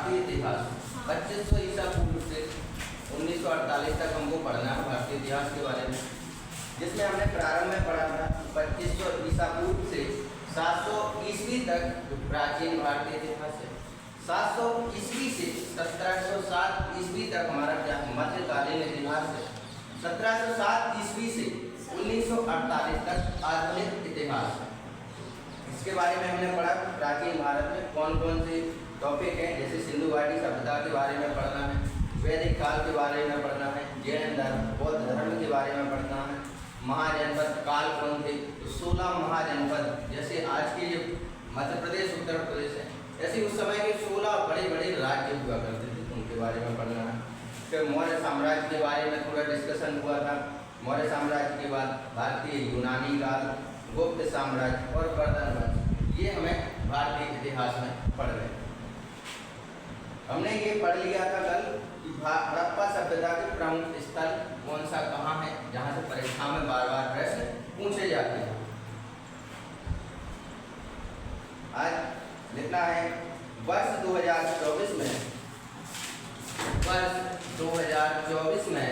भारतीय इतिहास 2500 ईसा पूर्व से 1948 तक हमको पढ़ना है भारतीय इतिहास के बारे में, जिसमें हमने प्रारंभ में पढ़ा था 2500 ईसा पूर्व से 700 ईस्वी तक जो प्राचीन भारतीय इतिहास है। 700 ईस्वी से 1707 ईस्वी तक हमारा क्या मध्यकालीन इतिहास है। 1707 ईस्वी से 1948 तक आधुनिक इतिहास है। इसके बारे में हमने पढ़ा प्राचीन भारत में कौन कौन से टॉपिक हैं, जैसे सिंधु घाटी सभ्यता के बारे में पढ़ना है, वैदिक काल के बारे में पढ़ना है, जैन धर्म बौद्ध धर्म के बारे में पढ़ना है, महाजनपद काल कौन थे, 16 महाजनपद जैसे आज के जो मध्य प्रदेश उत्तर प्रदेश है, ऐसे उस समय के 16 बड़े बड़े राज्य हुआ करते थे, उनके बारे में पढ़ना है। फिर मौर्य साम्राज्य के बारे में थोड़ा डिस्कशन हुआ था। मौर्य साम्राज्य के बाद भारतीय यूनानी काल, गुप्त साम्राज्य और वर्धन वंश, ये हमें भारतीय इतिहास में पढ़ रहे हैं। हमने ये पढ़ लिया था कल कि हड़प्पा सभ्यता के प्रमुख स्थल कौन सा कहाँ है, जहाँ से परीक्षा में बार बार प्रश्न पूछे जाते हैं। आज लिखना है वर्ष 2024 में, वर्ष 2024 में,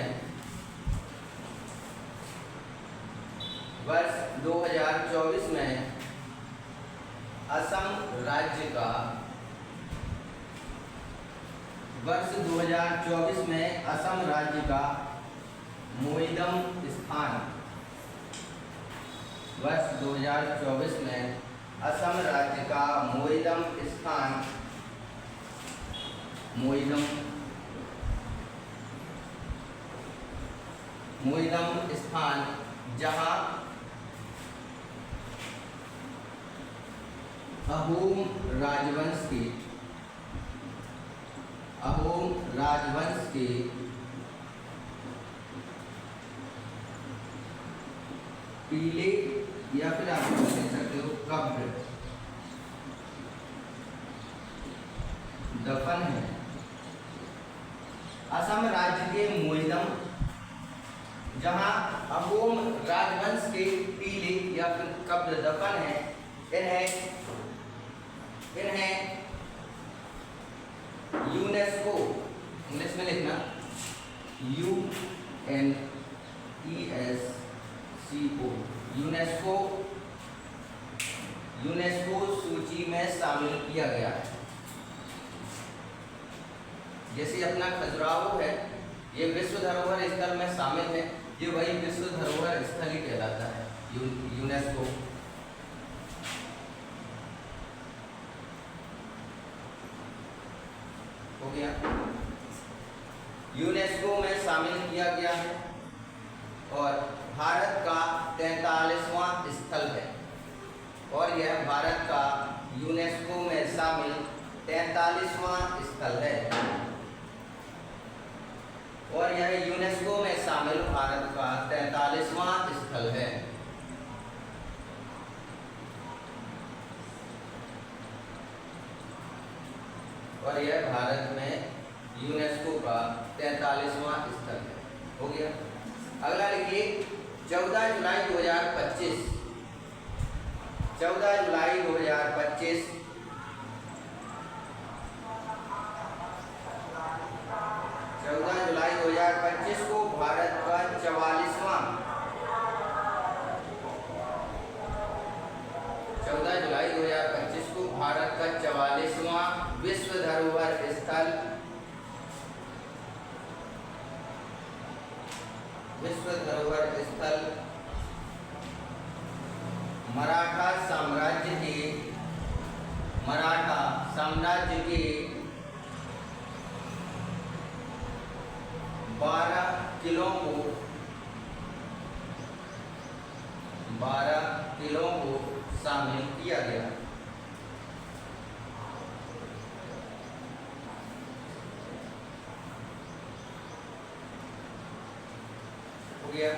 वर्ष 2024 में असम राज्य का, वर्ष 2024 में असम राज्य का मोइदम स्थान, वर्ष 2024 में असम राज्य का मोइदम स्थान, मोइदम स्थान जहां अहोम राजवंश के पीले या फिर आप कह सकते हो कब्र दफन है। असम राज्य के मोइदम जहां अहोम राजवंश के पीले या फिर कब्र दफन है, इन्हें यूनेस्को, इंग्लिश में लिखना UNESCO, यूनेस्को सूची में शामिल किया गया है। जैसे अपना खजुराहो है, ये विश्व धरोहर स्थल में शामिल है, ये वही विश्व धरोहर स्थल ही कहलाता है यूनेस्को। हो गया, यूनेस्को में शामिल किया गया है और भारत का 43वां स्थल है, और यह भारत का यूनेस्को में शामिल 43वां स्थल है, और यह यूनेस्को में शामिल भारत का 43वां स्थल है। और यह भारत में यूनेस्को का 43वां स्थल है। हो गया। अगला लिखिए 14 जुलाई 2025, 14 जुलाई 2025 14 जुलाई 2025 को भारत का 44वां 14 जुलाई 2025 को भारत का 44वां विश्व धरोहर स्थल, विश्व धरोहर स्थल मराठा साम्राज्य के 12 किलों को शामिल किया गया। हो गया।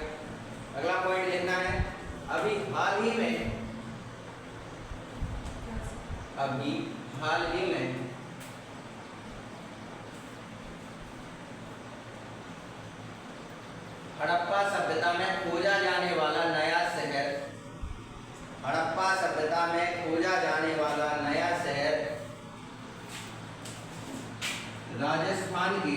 अगला पॉइंट लिखना है अभी हाल ही में हड़प्पा सभ्यता में खोजा जाने वाला नया शहर, हड़प्पा सभ्यता में खोजा जाने वाला नया शहर राजस्थान के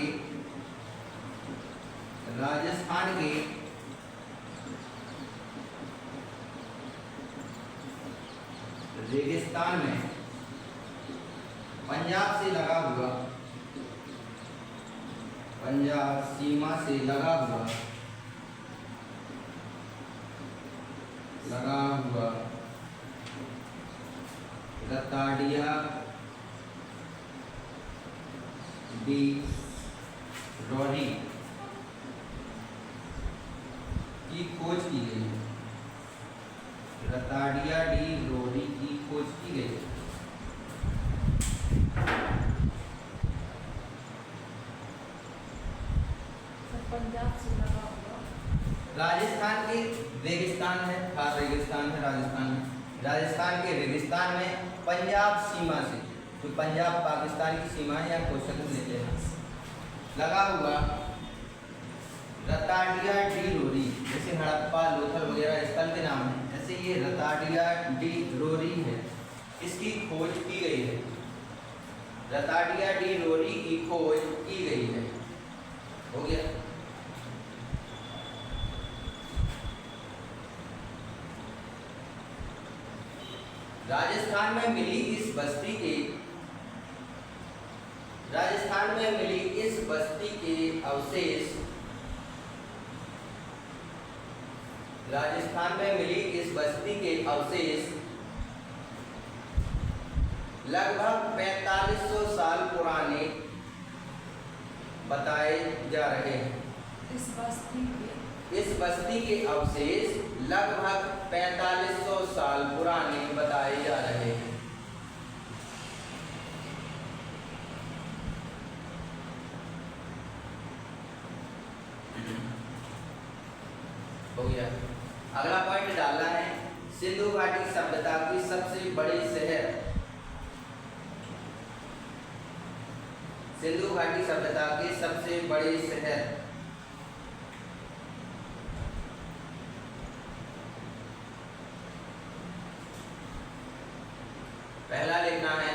रेगिस्तान में पंजाब से लगा हुआ, पंजाब सीमा से लगा हुआ रताडिया डी रोरी की खोज की गई है। रताडिया डी रोरी की खोज की गई है। पंजाब से लगा हुआ राजस्थान के रेगिस्तान है, खास रेगिस्तान है राजस्थान में। राजस्थान के रेगिस्तान में पंजाब सीमा से, तो पंजाब पाकिस्तान की सीमा है, या क्वेश्चन लेते हैं, लगा हुआ रताडिया डी रोरी, जैसे हड़प्पा लोथल वगैरह स्थल के नाम है, ऐसे ये रताडिया डी रोरी है, इसकी खोज की गई है। रताडिया डी रोरी की खोज की गई है। हो गया। राजस्थान में मिली इस बस्ती के अवशेष, राजस्थान में मिली इस बस्ती के अवशेष लगभग 4500 साल पुराने बताए जा रहे हैं। इस बस्ती के अवशेष लगभग 4500 साल पुराने बताए जा रहे हैं। हो गया। अगला पॉइंट डालना है, सिंधु घाटी सभ्यता की सबसे बड़ी शहर, सिंधु घाटी सभ्यता के सबसे बड़े शहर, पहला लिखना है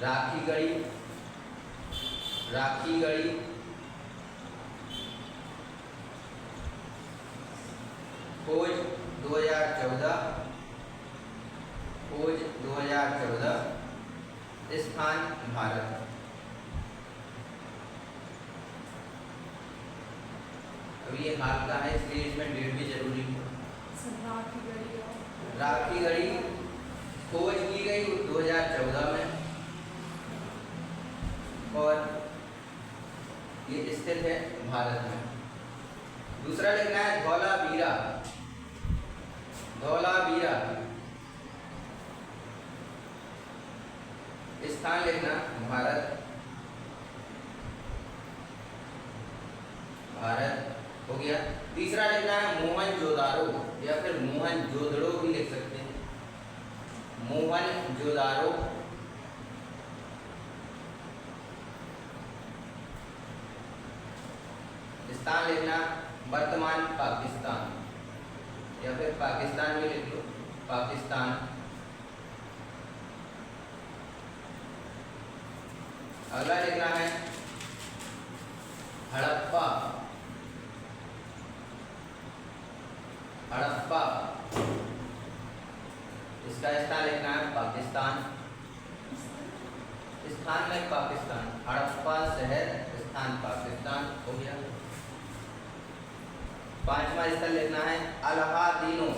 राखीगढ़ी, खोज 2014, स्थान भारत। अभी ये हाल का है, इसलिए इसमें डेट भी जरूरी है। राखीगढ़ी खोज की गई 2014 में, और ये स्थित है भारत में। दूसरा लिखना है धौलावीरा, स्थान लिखना भारत, हो गया। तीसरा लिखना है मोहनजोदारो, या फिर मोहनजोदड़ो भी लिख सकते हैं, मोहनजोदारो, स्थान लिखना वर्तमान पाकिस्तान, या फिर पाकिस्तान भी लिख लो, पाकिस्तान। अगला लिखना है हड़प्पा, इसका स्थान लिखना है पाकिस्तान, स्थान में पाकिस्तान, हड़प्पा शहर, स्थान पाकिस्तान। हो गया। पांचवा स्थल लिखना है अलाहादीनो,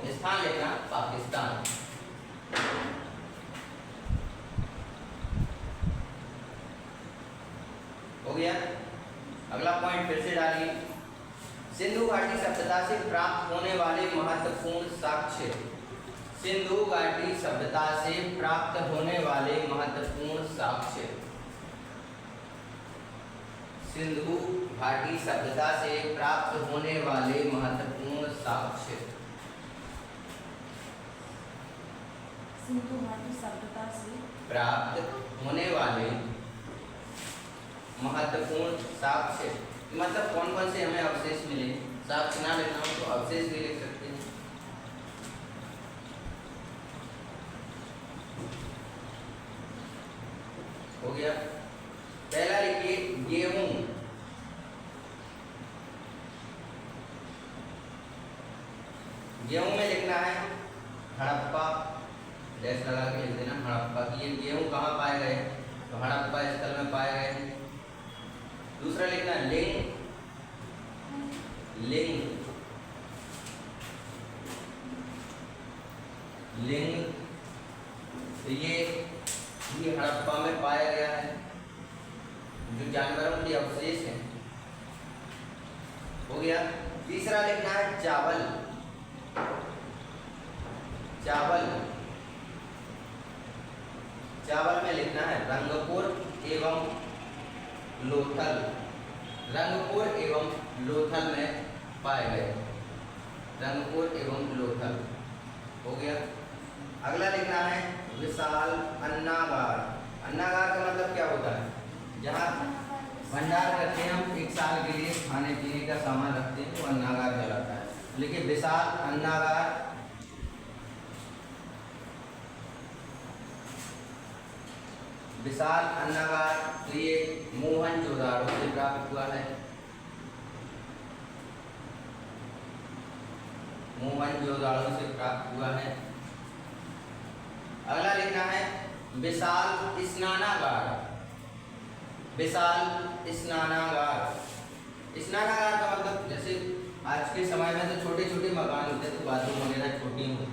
स्थान लिखना पाकिस्तान। हो गया। अगला पॉइंट फिर से डालिए, सिंधु घाटी सभ्यता से प्राप्त होने वाले महत्वपूर्ण साक्ष्य, सिंधु घाटी सभ्यता से प्राप्त होने वाले महत्वपूर्ण साक्ष्य, सिंधु घाटी सभ्यता से प्राप्त होने वाले महत्वपूर्ण साक्ष्य, सिंधु घाटी सभ्यता से प्राप्त होने वाले महत्वपूर्ण साक्ष्य, मतलब कौन कौन से हमें अवशेष मिले। साक्ष्य ना लिखना हो तो अवशेष भी लिख सकते हैं। हो गया। पहला लिखिए गेहूं। गेहूं में लिखना है हड़प्पा, डैश लगा के लिख देना हड़प्पा की। ये गेहूं कहाँ पाए गए, तो हड़प्पा स्थल में पाए गए हैं। दूसरा लिखना है लिंग। लिंग, लिंग तो ये हड़प्पा में पाया गया है, जो जानवरों के अवशेष हैं। हो गया। तीसरा लिखना है चावल। चावल, चावल में लिखना है रंगपुर एवं लोथल। रंगपुर एवं लोथल में पाए गए। रंगपुर एवं लोथल। हो गया। अगला लिखना है विशाल अन्नागार। अन्नागार का मतलब क्या होता है, जहाँ भंडार करते हैं हम, एक साल के लिए खाने पीने का सामान रखते हैं, वो अन्नागार कहलाता है। लेकिन विशाल अन्नागार, विशाल अन्नागार तो ये मोहनजोदाड़ो से प्राप्त हुआ है। मोहनजोदाड़ो से प्राप्त हुआ है। अगला लिखना है विशाल स्नानागार। विशाल स्नानागार, स्नानागार का मतलब जैसे आज के समय में तो छोटे छोटे मकान होते हैं, तो बाथरूम वगैरह छोटी होती,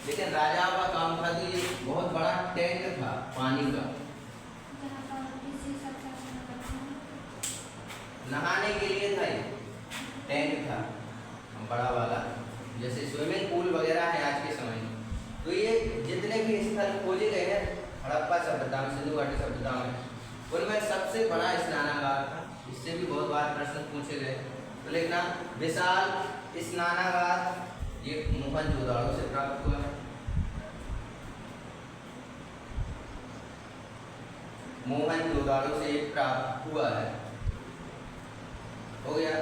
लेकिन राजाओं का काम था कि ये बहुत बड़ा टैंक था पानी का, नहाने के लिए था। ये टैंक था बड़ा वाला, जैसे स्विमिंग पूल वगैरह है आज के समय में। तो ये जितने भी स्थल खोजे गए हैं हड़प्पा सभ्यता में, सिंधु घाटी सभ्यता में, उनमें सबसे बड़ा स्नानागार था। इससे भी बहुत बार प्रश्न पूछे गए। तो लिखना विशाल स्नानागार, ये मोहनजोदाड़ो से प्राप्त हुआ है। मोहनजोदाड़ो से प्राप्त हुआ है। हो गया।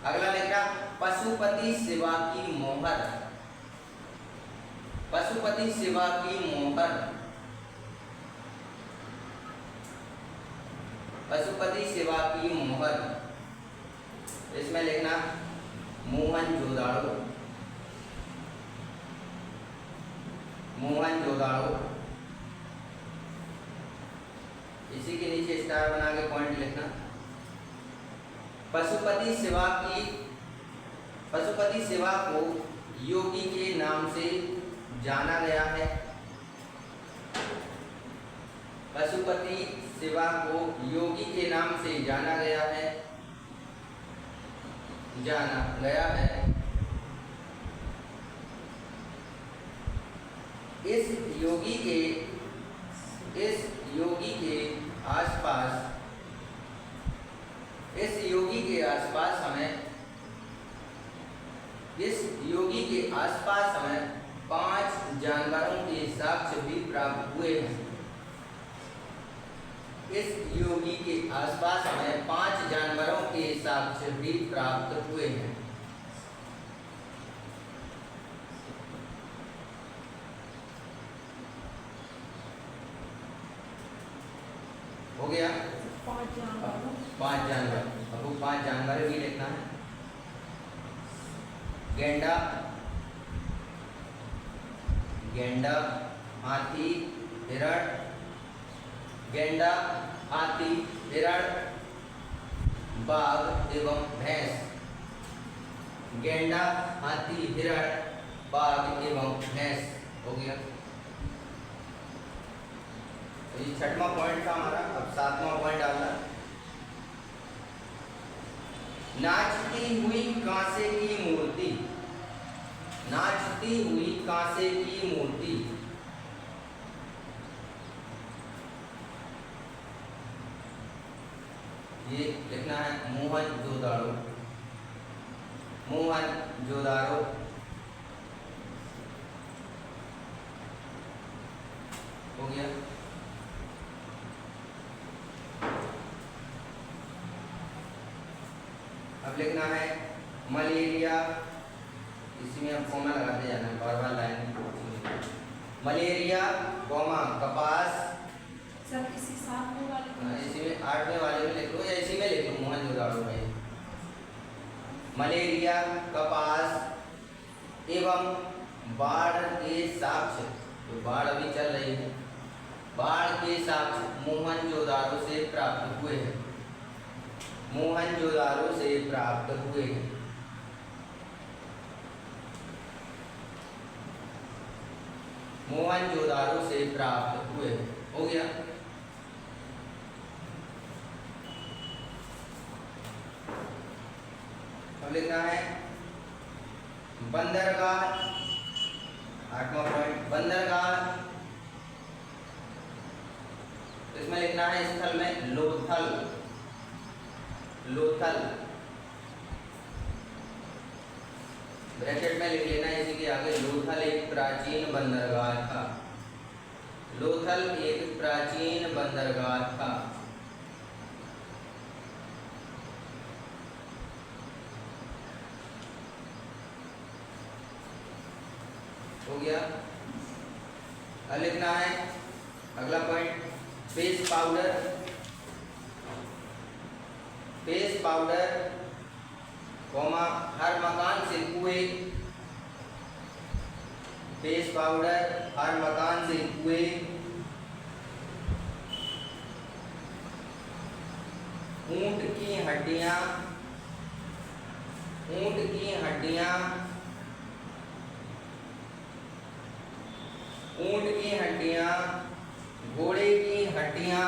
अगला लिखना पशुपति शिवा की मोहर। पशुपति शिवा की मोहर, पशुपति शिवा की मोहर, इसमें लिखना मोहनजोदाड़ो। मोहनजोदाड़ो, इसी के नीचे स्टार बना के पॉइंट लिखना। पशुपति शिवा की, पशुपति शिवा को योगी के नाम से जाना गया है। पशुपति शिवा को योगी के नाम से जाना गया है, जाना गया है। इस योगी के आसपास, इस योगी के आसपास हमें, इस योगी के आसपास हमें 5 जानवरों के साक्ष्य भी प्राप्त हुए हैं। इस योगी के आसपास हमें 5 जानवरों के साक्ष्य भी प्राप्त हुए हैं। हो गया। 5 जानवर, अब वो 5 जानवर भी लिखना है। गेंडा, गेंडा, हाथी, हिरण, गेंडा, हाथी, हिरण, बाघ एवं भैंस। गेंडा, हाथी, हिरण, बाघ एवं भैंस। हो गया। तो ये 6वां पॉइंट था हमारा। अब 7वां पॉइंट डालना, नाचती हुई कांसे की मूर्ति। नाचती हुई कांसे की मूर्ति, ये लिखना है मोहनजोदाड़ो। मोहनजोदाड़ो। हो गया। लिखना है मलेरिया, इसमें आप कॉमा लगाते जाना है बार बार लाइन। मलेरिया कॉमा कपास, सर किसी साथ में वाले को इसी में 8वें वाले में लिख लो या इसी में लिख लो मोहनजोदाड़ो में। मलेरिया कपास एवं बाढ़ के साक्ष्य, तो बाढ़ अभी चल रही है, बाढ़ के साक्ष्य मोहनजोदाड़ो से प्राप्त हुए हैं, मोहनजोदाड़ो से प्राप्त हुए हैं। मोहनजोदाड़ो से प्राप्त हुए हैं, हो गया। अब लिखना है बंदरगाह, 8वां पॉइंट बंदरगाह, इसमें लिखना है स्थल में लोथल, लोथल ब्रैकेट में लिख लेना है इसी के आगे। लोथल एक प्राचीन बंदरगाह था, लोथल एक प्राचीन बंदरगाह था। हो गया। अब लिखना है अगला point paste powder, paste powder comma हर मकान से कुएं, पेस्ट पाउडर हर मकान से कुएं, ऊंट की हड्डियां, ऊंट की हड्डियां, ऊंट की हड्डियां, घोड़े की हड्डियां,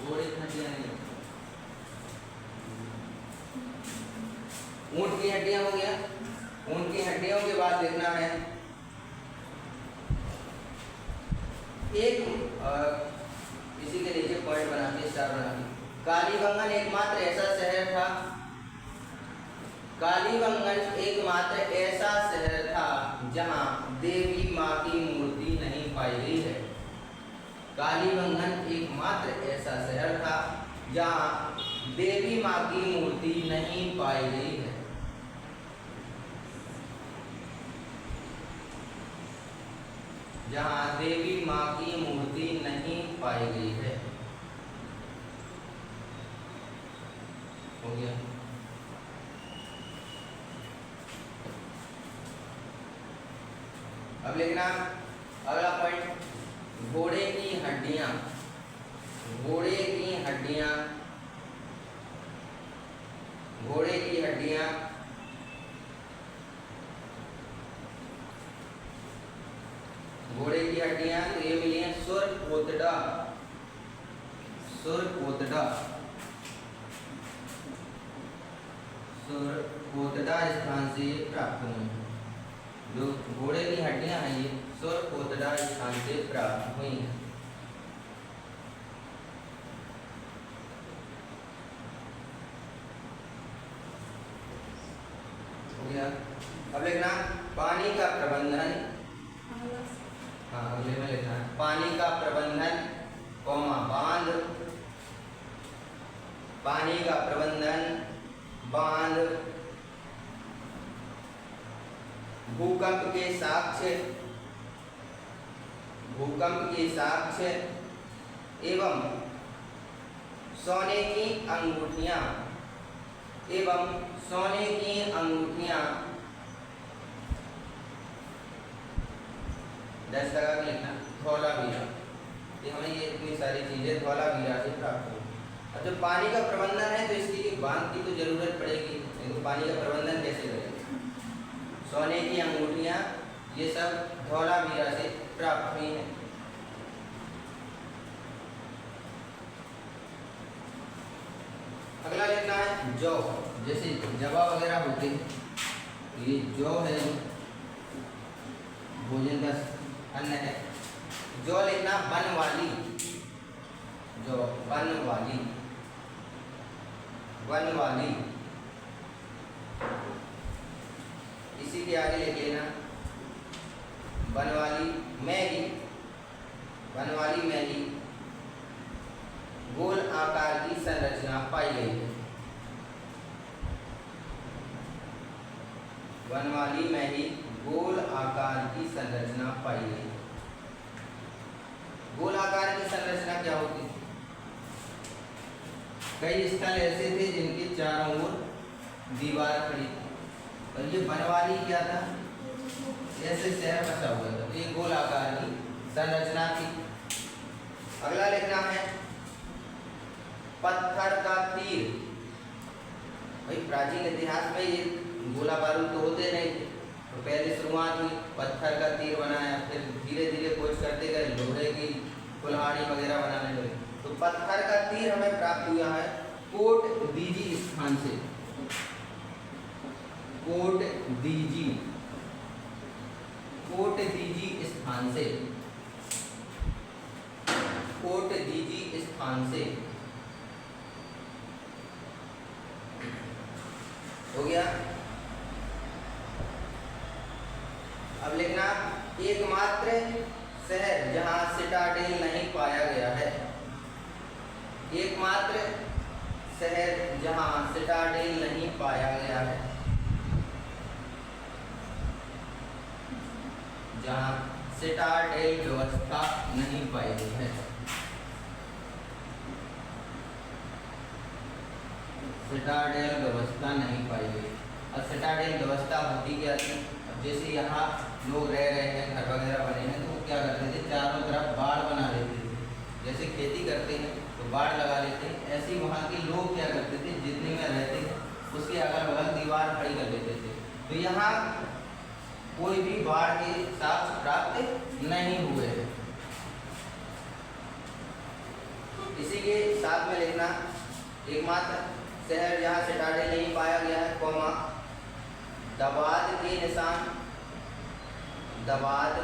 घोड़े की हड्डियां नहीं, ऊंट की हड्डियां हो गया। ऊंट की हड्डियों के बाद लिखना है एक इसी के नीचे पॉइंट बना के स्टार बना के, कालीबंगन एकमात्र ऐसा शहर था, कालीबंगन एकमात्र ऐसा शहर था जहां देवी मां की मूर्ति नहीं पाई गई है। कालीबंगन एकमात्र ऐसा शहर था जहां देवी मां की मूर्ति नहीं पाई गई है। जहां देवी मां की मूर्ति नहीं पाई गई है, हो गया। अब लिखना अगला पॉइंट घोड़े की हड्डियां, घोड़े की हड्डियां, घोड़े की हड्डियां, घोड़े की हड्डियां, तो ये मिली है सुरकोतडा, सुरकोतडा, सुरकोतडा स्थान से ये प्राप्त हुई हैं। जो घोड़े की हड्डियां हैं ये सुरकोतडा स्थान से प्राप्त हुई हैं। हो गया। अब लिखना पानी का प्रबंधन, हाँ अगले में लिखना है पानी का प्रबंधन कौमा बांध, पानी का प्रबंधन बांध, भूकंप के साक्ष्य, भूकंप के साक्ष्य एवं सोने की अंगूठियां, एवं सोने की अंगूठियां, 10 लगा के लिखना धौलावीरा, ये हमें ये इतनी सारी चीजें धौलावीरा से प्राप्त हुई। अब जब पानी का प्रबंधन है तो इसकी एक बांध की तो जरूरत पड़ेगी, नहीं तो पानी का प्रबंधन कैसे करेंगे। सोने की अंगूठियां ये सब धौलावीरा से प्राप्त हुई हैं। अगला लिखना है जौ, जैसे जवा वगैरह होते हैं, ये जौ है भोजन का अन्न है। जौ लिखना बनवाली, जौ बनवाली, बनवाली, इसी के आगे लिख लेना बनवाली मैगी, बनवाली मैगी, गोल आकार की संरचना पाई गई है, वनमाली में ही गोल आकार की संरचना पाई गई। गोल आकार की संरचना क्या होती थी? कई स्थल ऐसे थे जिनके चारों ओर दीवार खड़ी थी और ये वनवाली क्या था? ऐसे शहर बसा हुआ था, ये गोल आकार की संरचना थी। अगला लिखना है पत्थर का तीर। भाई प्राचीन इतिहास में ये गोला बारूद तो होते नहीं थे, तो पहले शुरुआत हुई पत्थर का तीर बनाया, फिर धीरे धीरे खोज करते गए लोहे की कुल्हाड़ी वगैरह बनाने लगे। तो पत्थर का तीर हमें प्राप्त हुआ है कोट दीजी स्थान से। कोट दीजी स्थान से, कोट दीजी स्थान से हो गया। अब लिखना एकमात्र शहर जहां सिटाडेल नहीं पाया गया है। एकमात्र शहर जहां सिटाडेल नहीं पाया गया है, जहां सिटाडेल व्यवस्था नहीं पाई गई है। सिटाडेल व्यवस्था नहीं पाई गई। और सिटाडेल व्यवस्था होती क्या थी? अब जैसे यहाँ लोग रह रहे हैं, घर वगैरह बने हैं, तो वो क्या करते थे? चारों तरफ बाड़ बना लेते थे। जैसे खेती करते हैं तो बाड़ लगा लेते हैं, ऐसे ही वहाँ के लोग क्या करते थे? जितने में रहते हैं उसके अगल बगल दीवार खड़ी कर लेते थे। तो यहाँ कोई भी बाढ़ के साक्ष्य प्राप्त नहीं हुए। इसी के साथ में लिखना एकमात्र शहर जहाँ सिटाडेल नहीं पाया गया है, कौमा दवात के निशान, दवात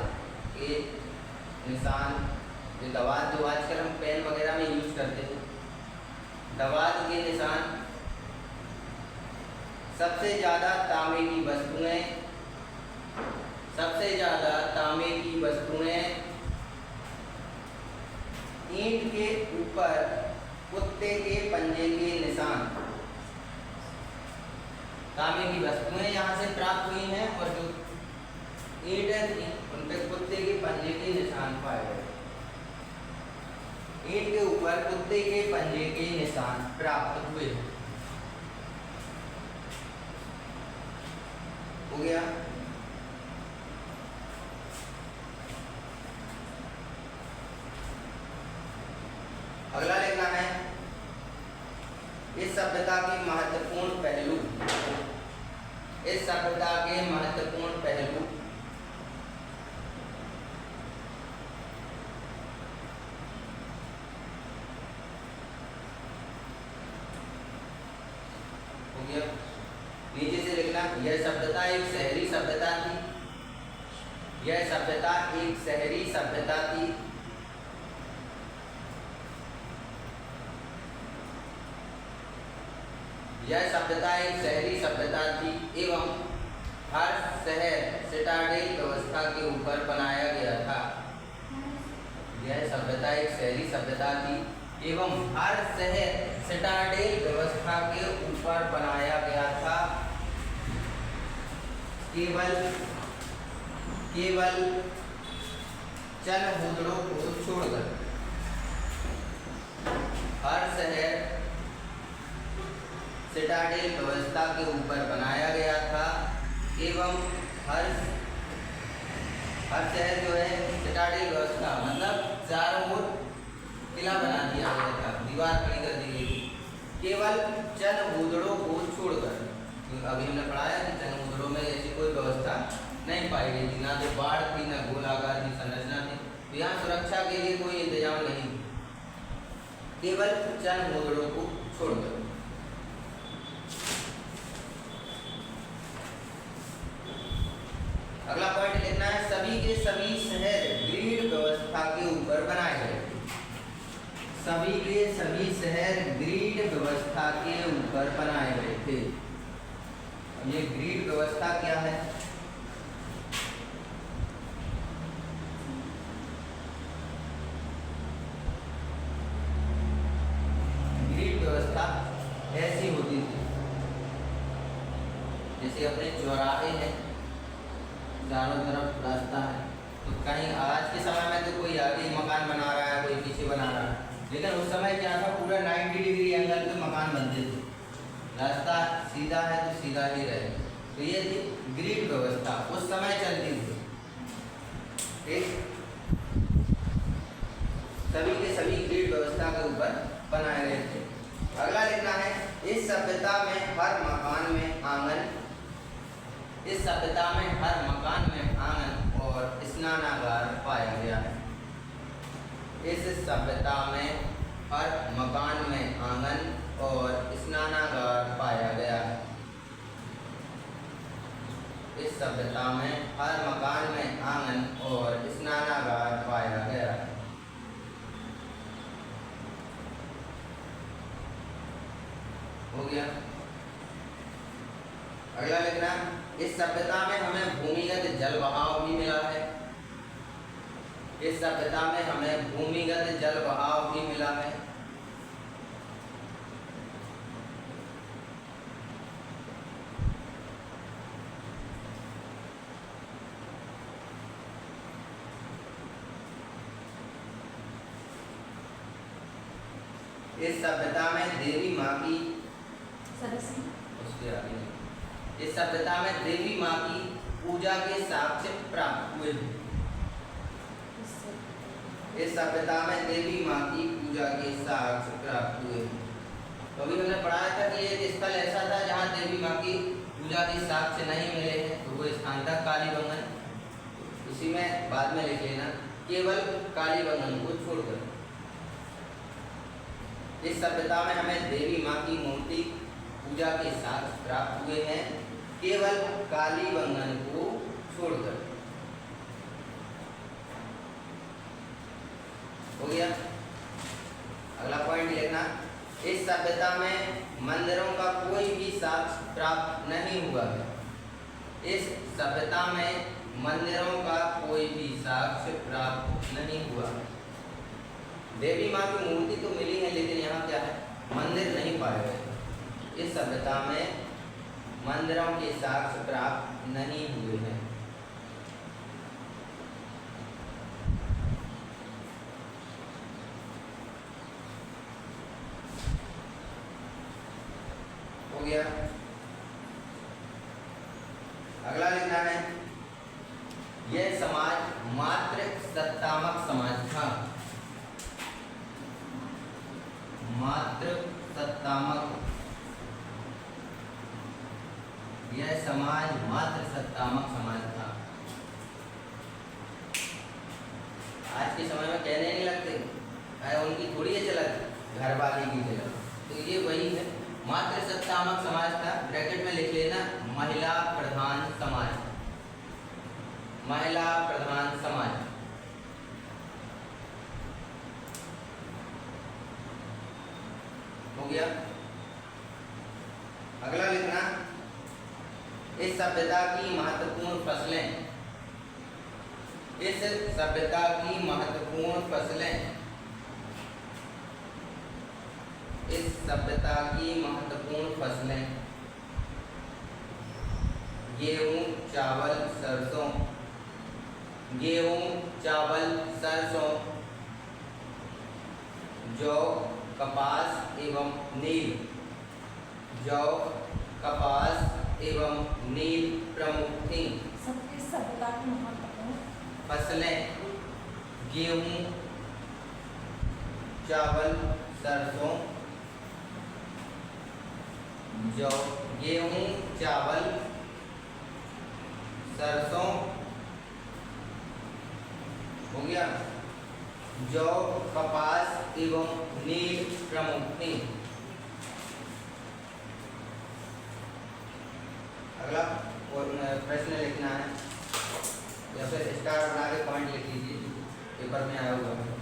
के निशान। ये दवात जो आजकल हम पेन वगैरह में यूज करते हैं, दवात के निशान। सबसे ज़्यादा तांबे की वस्तुएं, सबसे ज़्यादा तांबे की वस्तुएं ईंट के ऊपर कुत्ते के पंजे के निशान। तांबे की वस्तुएं यहाँ से प्राप्त हुई हैं और जो ईंटें थी उन पे कुत्ते के पंजे के निशान पाए गए। ईंट के ऊपर कुत्ते के पंजे के निशान प्राप्त हुए। हो गया। अगला लिखना है इस सभ्यता के महत्वपूर्ण पहलू। इस सभ्यता के महत्वपूर्ण पहलू। हो गया। नीचे से लिखना यह सभ्यता एक शहरी सभ्यता थी। यह सभ्यता एक शहरी सभ्यता थी। यह सभ्यता एक शहरी सभ्यता थी एवं हर शहर सिटाडेल व्यवस्था के ऊपर बनाया गया था। यह सभ्यता एक शहरी सभ्यता थी एवं हर शहर सिटाडेल व्यवस्था के ऊपर बनाया गया था। केवल चंद हुदड़ों को छोड़कर हर शहर सिटाडेल व्यवस्था के ऊपर बनाया गया था एवं हर शहर जो है सिटाडेल व्यवस्था मतलब चारों ओर किला बना दिया गया था, दीवार खड़ी कर दी गई थी, केवल चंद हुदड़ों को छोड़कर। अभी हमने पढ़ाया कि चंद हुदड़ों में ऐसी कोई व्यवस्था नहीं पाई गई थी, ना तो बाढ़ थी ना गोलाकार की संरचना थी। तो यहाँ सुरक्षा के लिए कोई इंतजाम नहीं, केवल चंद हुदड़ों को छोड़कर। अगला पॉइंट लिखना है सभी के सभी शहर ग्रिड व्यवस्था के ऊपर बनाए गए थे। सभी के सभी शहर ग्रिड व्यवस्था के ऊपर बनाए गए थे। ये ग्रिड व्यवस्था क्या है? ग्रिड व्यवस्था ऐसी होती थी जैसे अपने चौराहे हैं, चारों तरफ रास्ता है, तो कहीं आज के समय में तो कोई आगे मकान बना रहा है, कोई पीछे बना रहा है, लेकिन उस समय क्या था, पूरा 90 डिग्री एंगल पे मकान बनते थे। रास्ता सीधा है तो सीधा ही रहे, तो ये थी ग्रिड व्यवस्था, उस समय चलती थी। ठीक, सभी के सभी ग्रिड व्यवस्था के ऊपर बनाए गए थे। अगला लिखना है, इस सभ्यता में हर मकान में आंगन, इस सभ्यता में हर मकान में आंगन और स्नानागार पाया गया है। इस सभ्यता में हर मकान में आंगन और स्नानागार पाया गया है। इस सभ्यता में हर मकान में आंगन और स्नानागार पाया गया है। हो गया। अगला लिखना, इस सभ्यता में हमें भूमिगत जल बहाव भी मिला है। इस सभ्यता में हमें भूमिगत जल बहाव भी मिला है। इस सभ्यता में देवी माँ की, उसके आगे, इस सभ्यता में देवी माँ की पूजा के साक्ष्य प्राप्त हुए हैं। इस सभ्यता में देवी माँ की पूजा के साक्ष्य प्राप्त हुए हैं। तो अभी हमने पढ़ाया था कि एक स्थल ऐसा था जहाँ देवी माँ की पूजा के साक्ष्य नहीं मिले हैं, तो वो स्थान था कालीबंगन। इसी में बाद में लिख लेना, केवल कालीबंगन को छोड़कर। इस सभ्यता में हमें देवी माँ की मूर्ति पूजा के साक्ष्य प्राप्त हुए हैं, केवल कालीबंगन को छोड़कर। हो गया। अगला पॉइंट लिखना, इस सभ्यता में मंदिरों का कोई भी साक्ष्य प्राप्त नहीं हुआ है। इस सभ्यता में मंदिरों का कोई भी साक्ष्य प्राप्त नहीं हुआ है। देवी माँ की मूर्ति तो मिली है, लेकिन यहाँ क्या है, मंदिर नहीं पाए गए। इस सभ्यता में मंदिरों के साक्ष्य प्राप्त नहीं हुए हैं। हो गया। अगला लिखना है, यह समाज मात्र सत्तात्मक समाज था। मात्र सत्तात्मक, यह समाज मात्र सत्तात्मक समाज था। आज के समय में कहने नहीं लगते, उनकी थोड़ी है चलत, घर वाले की चलत, तो ये वही है, मात्र सत्तात्मक समाज था। ब्रैकेट में लिख लेना, महिला प्रधान समाज, महिला प्रधान समाज। हो गया। अगला लिखना, इस सभ्यता की महत्वपूर्ण फसलें, इस सभ्यता की महत्वपूर्ण फसलें, इस सभ्यता की महत्वपूर्ण फसलें गेहूं, चावल, सरसों, गेहूं, चावल, सरसों, जौ, कपास एवं नील, जौ, कपास एवं नील प्रमुख थी। इस सभ्यता की महत्वपूर्ण फसलें गेहूं, चावल, सरसों, जौ, गेहूं, चावल, सरसों, हो गया, जौ, कपास एवं नील प्रमुख थी। अगला प्रश्न लिखना है, या फिर स्टार बना के पॉइंट लिख लीजिए, पेपर में आया हुआ है।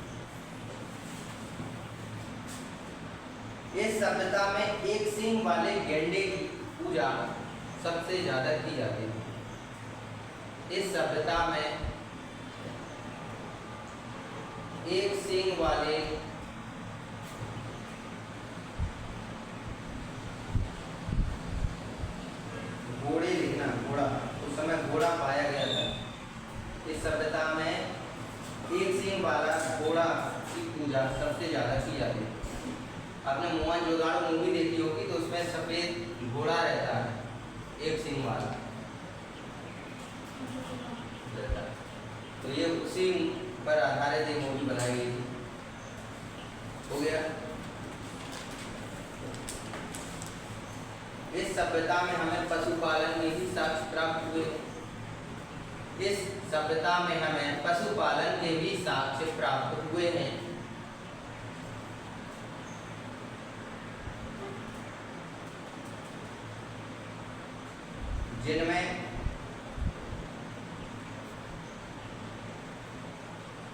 इस सभ्यता में एक सींग वाले गेंडे की पूजा सबसे ज्यादा की जाती है। इस सभ्यता में एक सींग वाले घोड़े पूजा सबसे ज़्यादा की जाती है। आपने मोहनजोदड़ो मूवी देखी होगी तो उसमें सफ़ेद घोड़ा रहता है एक सींग वाला रहता है। तो ये उसी पर आधारित एक मूवी बनाई गई थी। हो गया। इस सभ्यता में हमें पशुपालन में ही साक्ष्य प्राप्त हुए। इस सभ्यता में हमें पशुपालन के भी साक्ष्य प्राप्त हुए हैं।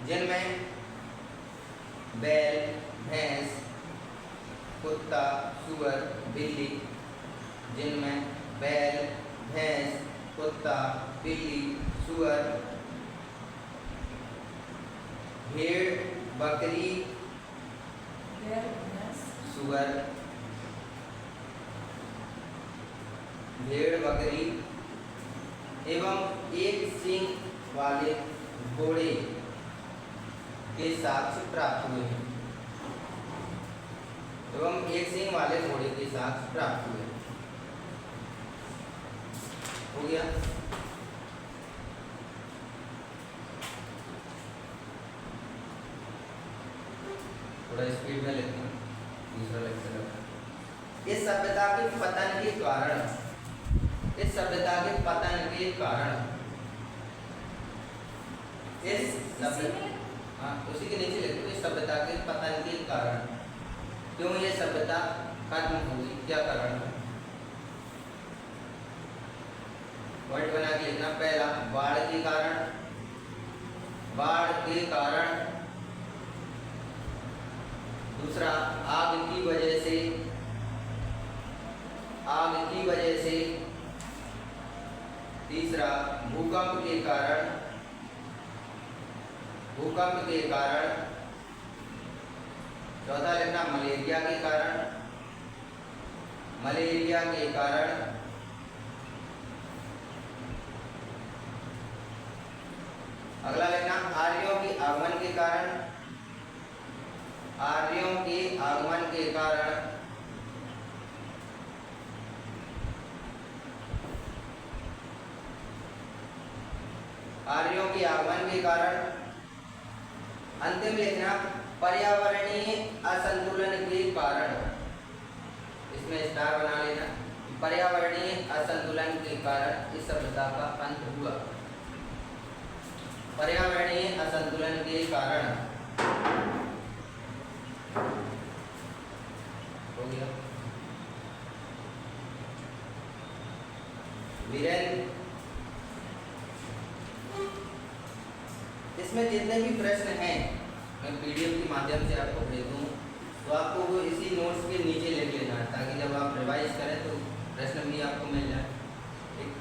जिनमें बैल, भैंस, कुत्ता, सूअर, बिल्ली, जिनमें बैल, भैंस, कुत्ता, बिल्ली, सूअर, भेड़, बकरी, सूअर, भेड़, बकरी एवं एक सींग वाले घोड़े के साक्ष्य प्राप्त हुए हैं। एवं एक सींग वाले घोड़े के साक्ष्य प्राप्त हुए। हो गया। थोड़ा स्पीड में लिखना, दूसरा लेक्चर है। इस सभ्यता के पतन के कारण, इस सभ्यता के पतन के कारण, इस सभ्यता, हाँ उसी के नीचे लिखो, इस सभ्यता के पतन के कारण, क्यों ये सभ्यता खत्म हुई, क्या कारण है। वर्ड बना के लिखना। पहला, बाढ़ के कारण, बाढ़ के कारण। दूसरा, आग की वजह से, आग की वजह से। तीसरा, भूकंप के कारण, भूकंप के कारण। चौथा लिखना, मलेरिया के कारण, मलेरिया के कारण। अगला लिखना, आर्यों के आगमन के कारण, आर्यों के आगमन के कारण। आर्यों के आगमन के कारण। अंतिम लिखना, पर्यावरणीय असंतुलन के कारण। इसमें स्टार बना लेना। पर्यावरणीय असंतुलन के कारण इस सभ्यता का अंत हुआ। पर्यावरणीय असंतुलन के कारण। हो गया। वीरेंद्र, इसमें जितने भी प्रश्न हैं मैं पीडीएफ के माध्यम से आपको भेज दूँ, तो आपको वो इसी नोट्स के नीचे लिख लेना है, ताकि जब आप रिवाइज करें तो प्रश्न भी आपको मिल जाए। ठीक।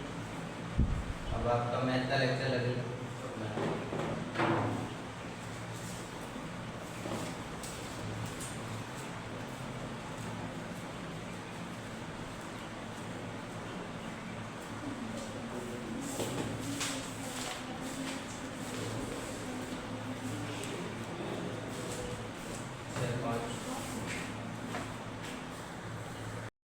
अब आपका मैथ का लेक्चर लगेगा।